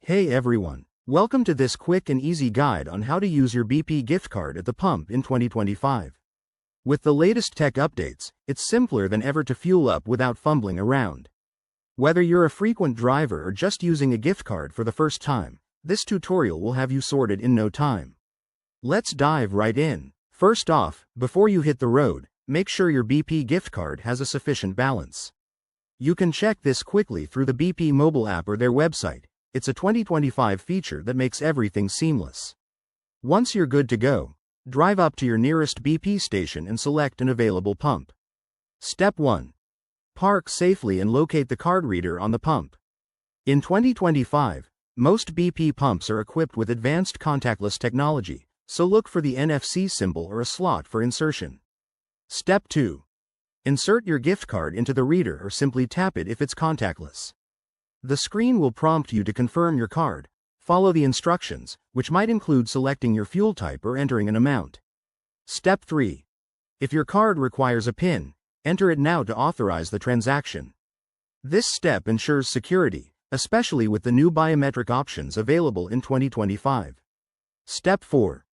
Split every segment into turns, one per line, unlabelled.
Hey everyone, welcome to this quick and easy guide on how to use your BP gift card at the pump in 2025. With the latest tech updates, it's simpler than ever to fuel up without fumbling around. Whether you're a frequent driver or just using a gift card for the first time, this tutorial will have you sorted in no time. Let's dive right in. First off, before you hit the road, make sure your BP gift card has a sufficient balance. You can check this quickly through the BP mobile app or their website. It's a 2025 feature that makes everything seamless. Once you're good to go, drive up to your nearest BP station and select an available pump. Step 1. Park safely and locate the card reader on the pump. In 2025, most BP pumps are equipped with advanced contactless technology, so look for the NFC symbol or a slot for insertion. Step 2. Insert your gift card into the reader or simply tap it if it's contactless. The screen will prompt you to confirm your card. Follow the instructions, which might include selecting your fuel type or entering an amount. Step 3. If your card requires a PIN, enter it now to authorize the transaction. This step ensures security, especially with the new biometric options available in 2025. Step 4.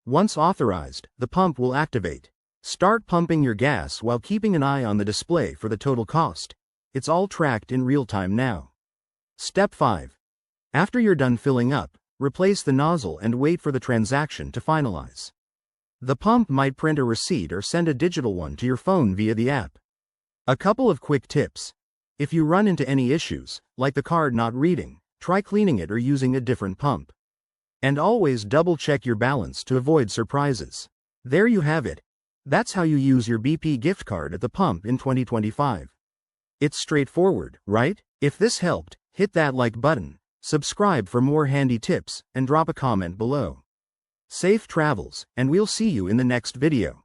Once authorized, the pump will activate. Start pumping your gas while keeping an eye on the display for the total cost. It's all tracked in real time now. Step 5. After you're done filling up, replace the nozzle and wait for the transaction to finalize. The pump might print a receipt or send a digital one to your phone via the app. A couple of quick tips. If you run into any issues, like the card not reading, try cleaning it or using a different pump. And always double-check your balance to avoid surprises. There you have it. That's how you use your BP gift card at the pump in 2025. It's straightforward, right? If this helped, hit that like button, subscribe for more handy tips, and drop a comment below. Safe travels, and we'll see you in the next video.